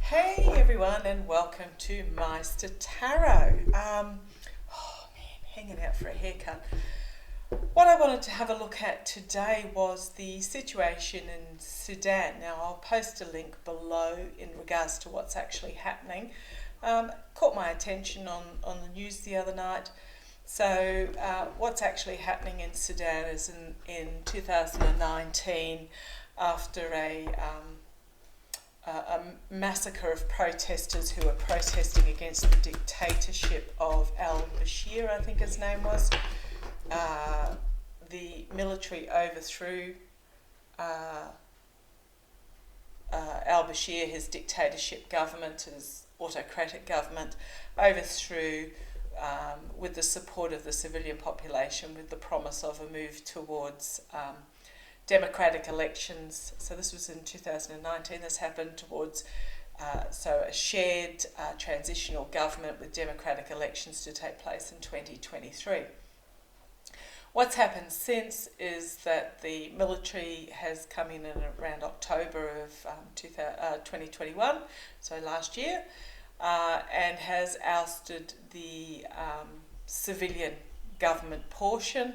Hey everyone, and welcome to Meister Tarot. Hanging out for a haircut. What I wanted to have a look at today was the situation in Sudan. Now I'll post a link below in regards to what's actually happening. Caught my attention on the news the other night. So what's actually happening in Sudan is in 2019, after a massacre of protesters who were protesting against the dictatorship of al-Bashir, I think his name was. The military overthrew al-Bashir, his dictatorship government, his autocratic government, overthrew with the support of the civilian population, with the promise of a move towards democratic elections. So this was in 2019. This happened towards a shared transitional government with democratic elections to take place in 2023. What's happened since is that the military has come in around October of 2021, so last year, and has ousted the civilian government portion,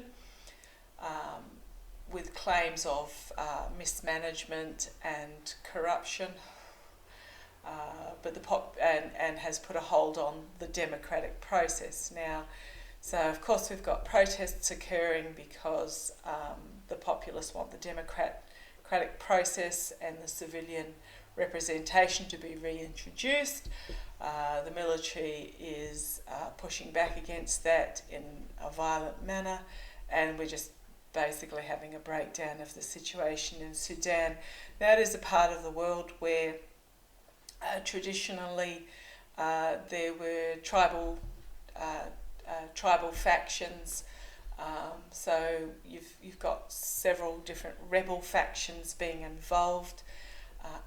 with claims of mismanagement and corruption, and has put a hold on the democratic process. Now, so of course we've got protests occurring because the populace want the democratic process and the civilian representation to be reintroduced. The military is pushing back against that in a violent manner, and we're just basically having a breakdown of the situation in Sudan. That is a part of the world where traditionally there were tribal factions. So you've got several different rebel factions being involved.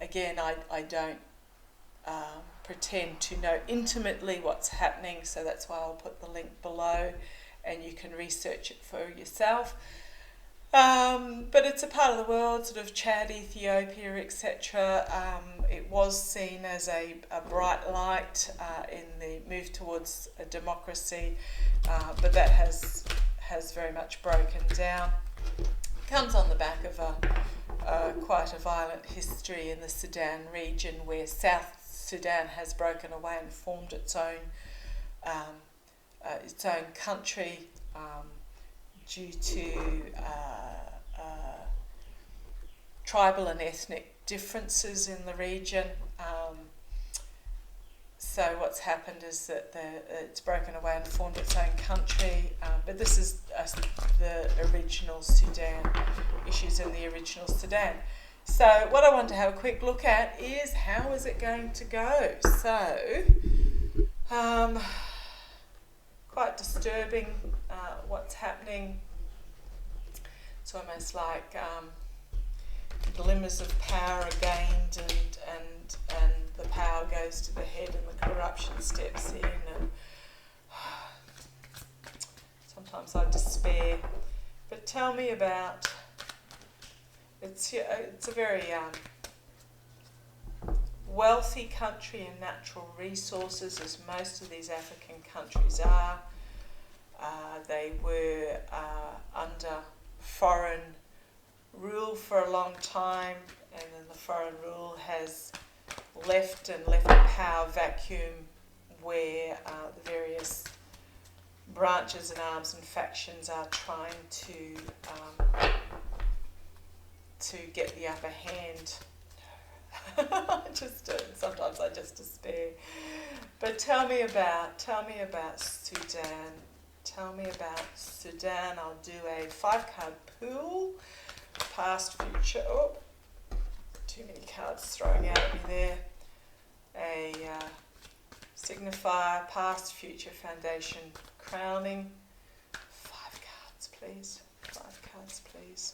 Again, I don't pretend to know intimately what's happening, so that's why I'll put the link below and you can research it for yourself. But it's a part of the world, sort of Chad, Ethiopia, etc. It was seen as a bright light in the move towards a democracy, but that has very much broken down. It comes on the back of quite a violent history in the Sudan region, where South Sudan has broken away and formed its own country due to tribal and ethnic differences in the region. So what's happened is that it's broken away and formed its own country, but this is the original Sudan, issues in the original Sudan. So what I want to have a quick look at is how is it going to go. So quite disturbing what's happening. It's almost like glimmers of power are gained, and the power goes to the head and the corruption steps in, and sometimes I despair. But tell me about, it's a very wealthy country in natural resources, as most of these African countries are. They were under foreign rule for a long time, and then the foreign rule has left a power vacuum where the various branches and arms and factions are trying to get the upper hand. Sometimes I just despair. But tell me about Sudan. Tell me about Sudan. I'll do a 5-card pool. Past, future. Oh, too many cards throwing out at me there. A signifier, past, future, foundation, crowning. 5 cards, please. 5 cards, please.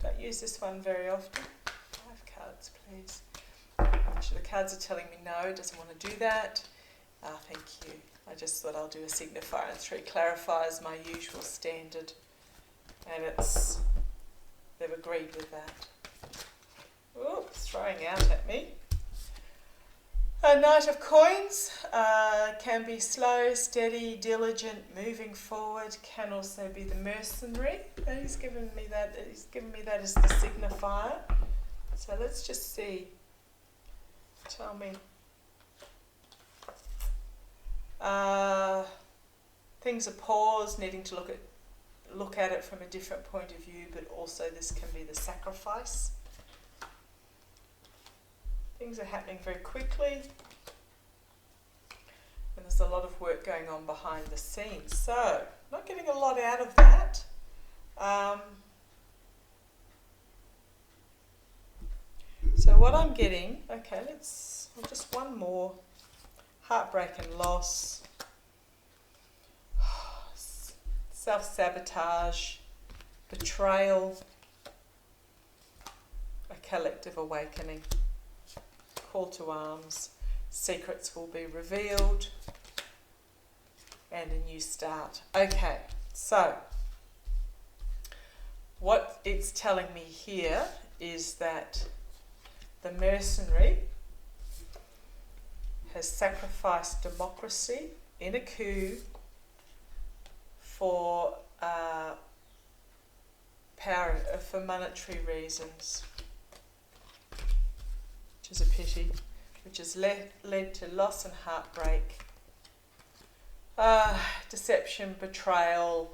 Don't use this one very often. 5 cards, please. Actually, the cards are telling me no, it doesn't want to do that. Thank you. I just thought I'll do a signifier and 3 clarifiers, my usual standard. And they've agreed with that. Oops, throwing out at me. A Knight of Coins can be slow, steady, diligent, moving forward. Can also be the mercenary. He's given me that. He's given me that as the signifier. So let's just see. Tell me. Things are paused, needing to look at it from a different point of view, but also this can be the sacrifice. Things are happening very quickly, and there's a lot of work going on behind the scenes. So, not getting a lot out of that. So what I'm getting, okay, just one more. Heartbreak and loss. Self-sabotage. Betrayal. A collective awakening. Call to arms, secrets will be revealed, and a new start. Okay, so what it's telling me here is that the mercenary has sacrificed democracy in a coup for power, for monetary reasons. Is a pity, which has led to loss and heartbreak, deception, betrayal,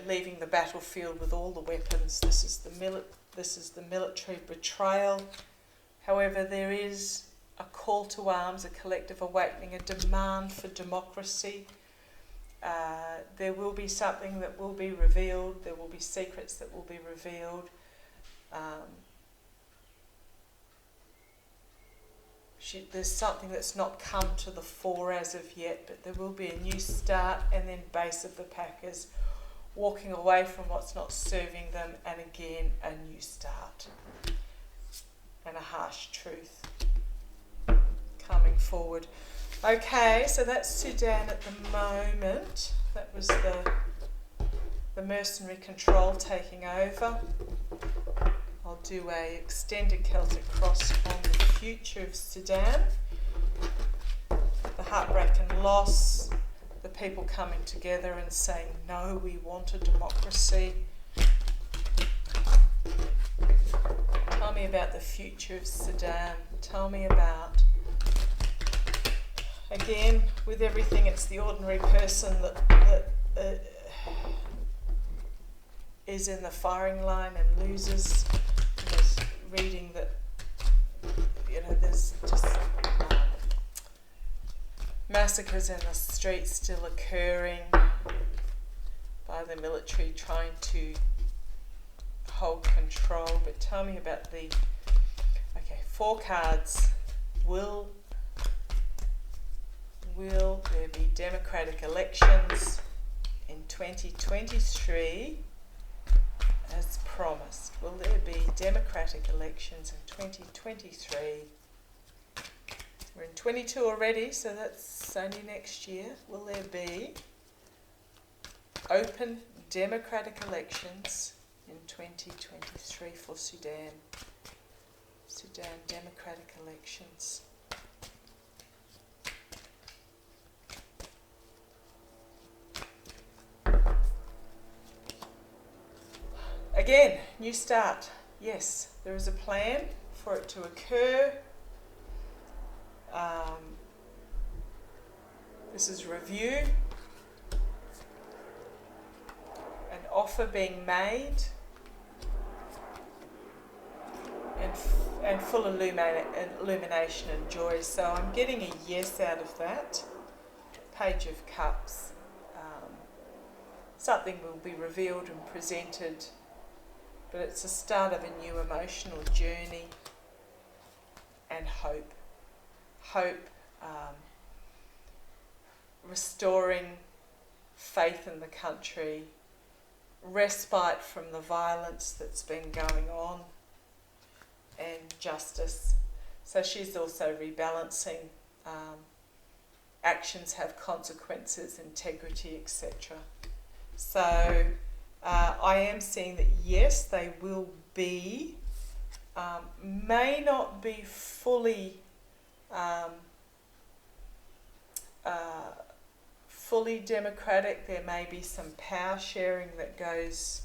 leaving the battlefield with all the weapons. This is the military betrayal. However, there is a call to arms, a collective awakening, a demand for democracy. There will be something that will be revealed. There will be secrets that will be revealed. There's something that's not come to the fore as of yet, but there will be a new start, and then base of the pack is walking away from what's not serving them, and again a new start and a harsh truth coming forward. Okay, so that's Sudan at the moment. That was the mercenary control taking over. I'll do a extended Celtic cross on the future of Sudan. The heartbreak and loss, the people coming together and saying, no, we want a democracy. Tell me about the future of Sudan. Tell me about, again, with everything, it's the ordinary person that is in the firing line and loses. Reading that, there's just massacres in the streets still occurring by the military trying to hold control. But tell me about four cards. Will there be democratic elections in 2023? As promised, will there be democratic elections in 2023? We're in 22 already, so that's only next year. Will there be open democratic elections in 2023 for Sudan? Sudan democratic elections. Again, new start. Yes, there is a plan for it to occur. This is review. An offer being made. And full illumination and joy. So I'm getting a yes out of that. Page of Cups. Something will be revealed and presented. But it's the start of a new emotional journey and hope. Hope, restoring faith in the country, respite from the violence that's been going on, and justice. So she's also rebalancing. Actions have consequences, integrity, etc. So I am seeing that yes, they will be may not be fully fully democratic. There may be some power sharing that goes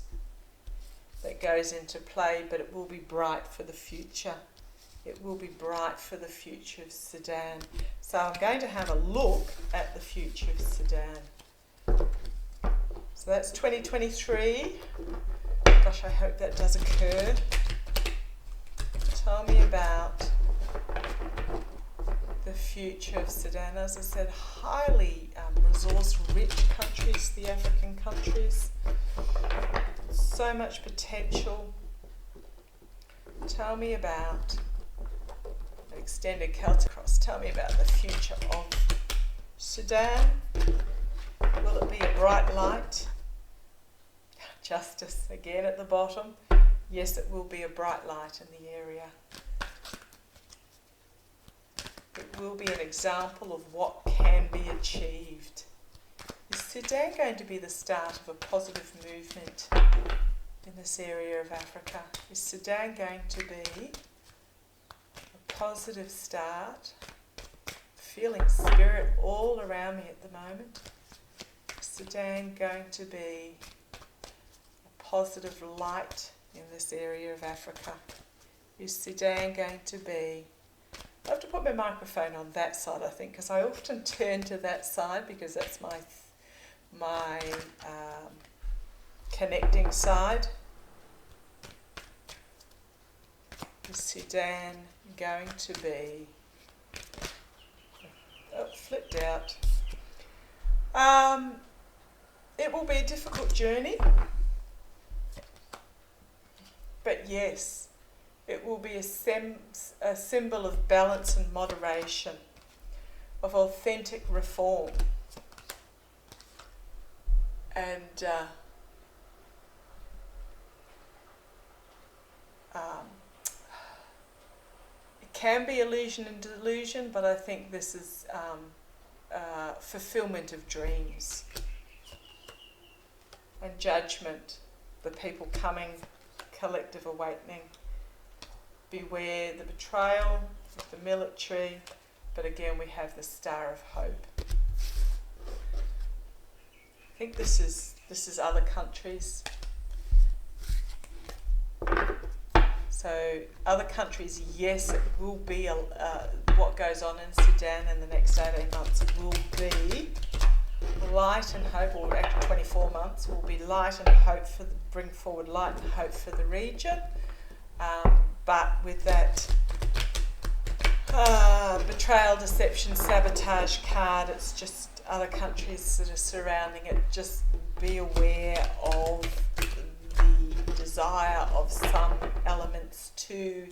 into play, but it will be bright for the future. It will be bright for the future of Sudan. So I'm going to have a look at the future of Sudan. So that's 2023. Gosh, I hope that does occur. Tell me about the future of Sudan. As I said, highly resource-rich countries, the African countries. So much potential. Tell me about extended Celtic cross. Tell me about the future of Sudan. Will it be a bright light? Justice again at the bottom. Yes, it will be a bright light in the area. It will be an example of what can be achieved. Is Sudan going to be the start of a positive movement in this area of Africa? Is Sudan going to be a positive start? Feeling spirit all around me at the moment. Is Sudan going to be a positive light in this area of Africa? Is Sudan going to be... I have to put my microphone on that side, I think, because I often turn to that side because that's my connecting side. Is Sudan going to be... Oh, flipped out. It will be a difficult journey, but yes, it will be a symbol of balance and moderation, of authentic reform. And it can be illusion and delusion, but I think this is fulfillment of dreams and judgment, the people coming, collective awakening. Beware the betrayal of the military, but again we have the star of hope. I think this is other countries. So other countries, yes, it will be what goes on in Sudan in the next 18 months will be light and hope, or actually 24 months will be light and hope bring forward light and hope for the region. But with that betrayal, deception, sabotage card, it's just other countries that are surrounding it. Just be aware of the desire of some elements to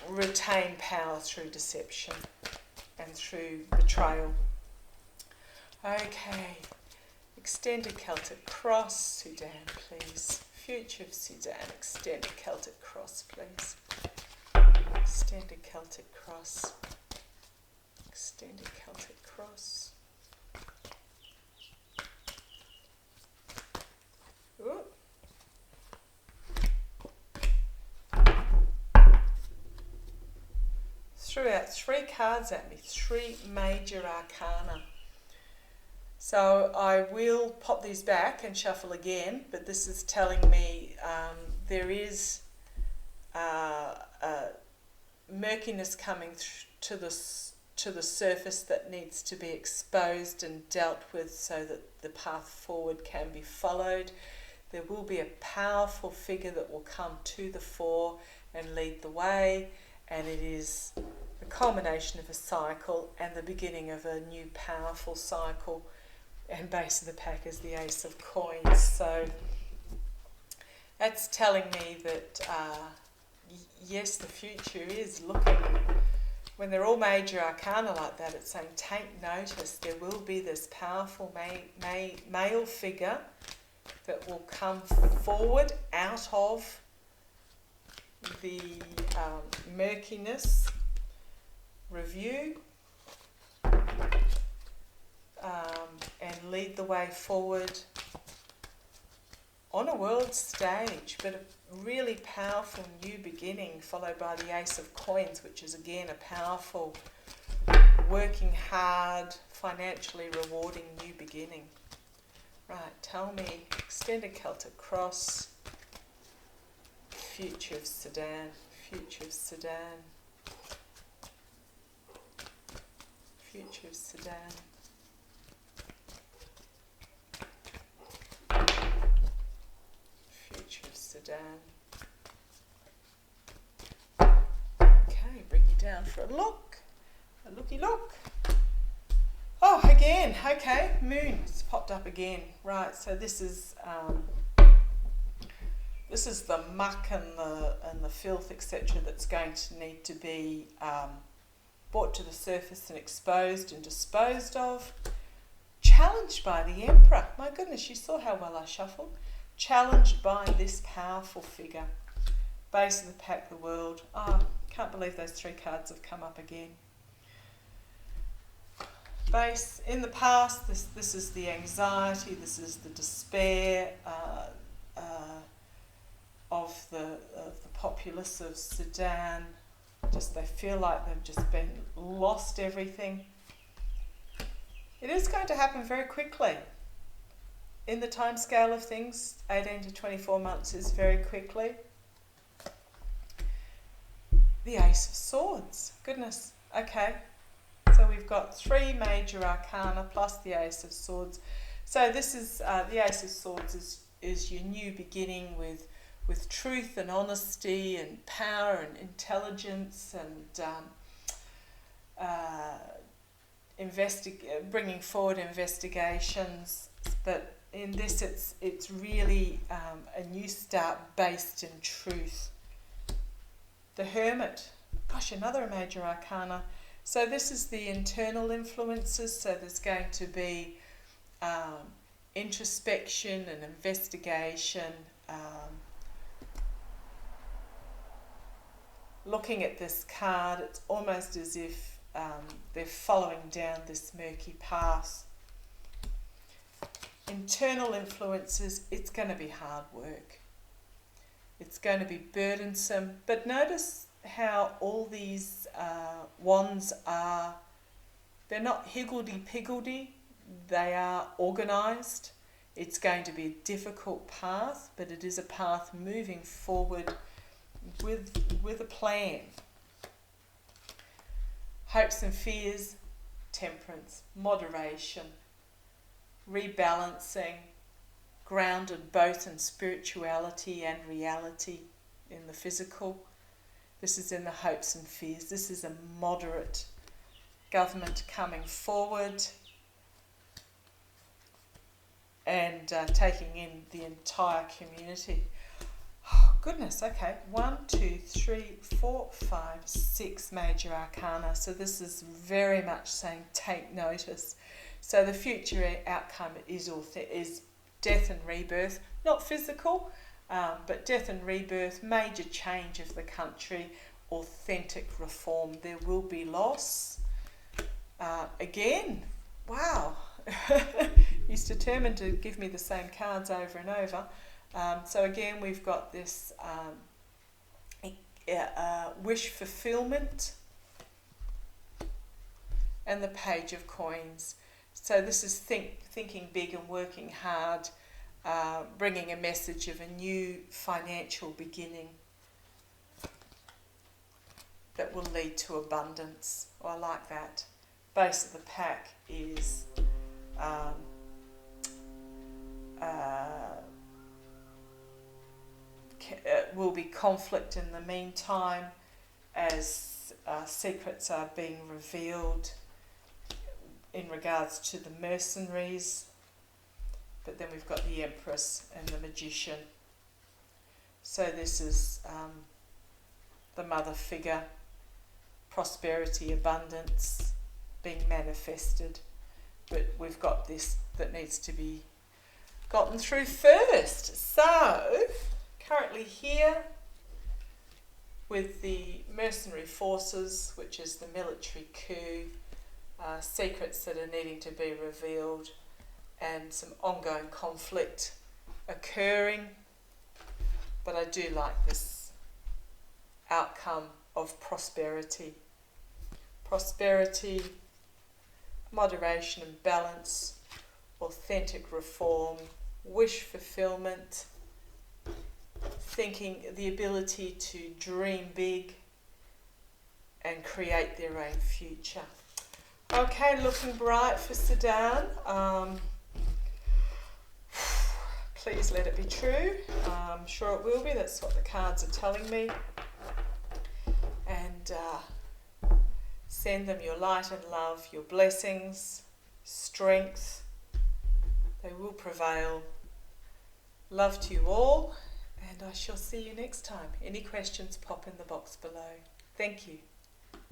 retain power through deception and through betrayal. Okay, extended Celtic cross, Sudan, please. Future of Sudan, extended Celtic cross, please. Extended Celtic cross. Extended Celtic cross. Ooh. Threw out 3 cards at me, 3 major arcana. So I will pop these back and shuffle again, but this is telling me there is murkiness coming to the surface that needs to be exposed and dealt with so that the path forward can be followed. There will be a powerful figure that will come to the fore and lead the way, and it is the culmination of a cycle and the beginning of a new powerful cycle. And base of the pack is the Ace of Coins. So that's telling me that yes, the future is looking, when they're all major arcana like that, it's saying take notice. There will be this powerful male figure that will come forward out of the murkiness, review, and lead the way forward on a world stage, but really powerful new beginning, followed by the Ace of Coins, which is again a powerful, working hard, financially rewarding new beginning. Right, tell me, extended Celtic cross, Future of Sudan, Future of Sudan, Future of Sudan. Future of Sudan. Okay, bring you down for a look. A looky look. Oh, again, okay, moon. It's popped up again. Right, so this is the muck and the filth, etc., that's going to need to be brought to the surface and exposed and disposed of. Challenged by the Emperor. My goodness, you saw how well I shuffled. Challenged by this powerful figure. Base of the pack, the world. Oh, can't believe those three cards have come up again. Base, in the past, this is the anxiety, this is the despair of the populace of Sudan. Just they feel like they've just lost everything. It is going to happen very quickly. In the time scale of things, 18 to 24 months is very quickly. The Ace of Swords. Goodness. Okay. So we've got three major arcana plus the Ace of Swords. So this is the Ace of Swords is your new beginning with truth and honesty and power and intelligence and bringing forward investigations. But in this, it's really a new start based in truth. The Hermit. Gosh, another major arcana. So this is the internal influences, so there's going to be introspection and investigation. Looking at this card, it's almost as if they're following down this murky path. Internal influences, it's going to be hard work. It's going to be burdensome, but notice how all these wands are, they're not higgledy-piggledy, they are organised. It's going to be a difficult path, but it is a path moving forward with a plan. Hopes and fears, temperance, moderation, rebalancing, grounded both in spirituality and reality in the physical. This is in the hopes and fears. This is a moderate government coming forward and taking in the entire community. Oh, goodness, okay. 1, 2, 3, 4, 5, 6 major arcana. So this is very much saying take notice. So the future outcome is death and rebirth, not physical, but death and rebirth, major change of the country, authentic reform. There will be loss. Again, wow. He's determined to give me the same cards over and over. So again, we've got this wish fulfillment and the Page of Coins. So this is thinking big and working hard, bringing a message of a new financial beginning that will lead to abundance. Oh, I like that. Base of the pack is will be conflict in the meantime as secrets are being revealed in regards to the mercenaries. But then we've got the Empress and the Magician. So this is the mother figure, prosperity, abundance being manifested. But we've got this that needs to be gotten through first. So, currently here with the mercenary forces, which is the military coup, secrets that are needing to be revealed, and some ongoing conflict occurring But I do like this outcome of prosperity. Prosperity, moderation and balance, authentic reform, wish fulfillment, thinking, the ability to dream big and create their own future. Okay, looking bright for Sudan. Please let it be true. I'm sure it will be. That's what the cards are telling me. And send them your light and love, your blessings, strength. They will prevail. Love to you all, and I shall see you next time. Any questions, pop in the box below. Thank you.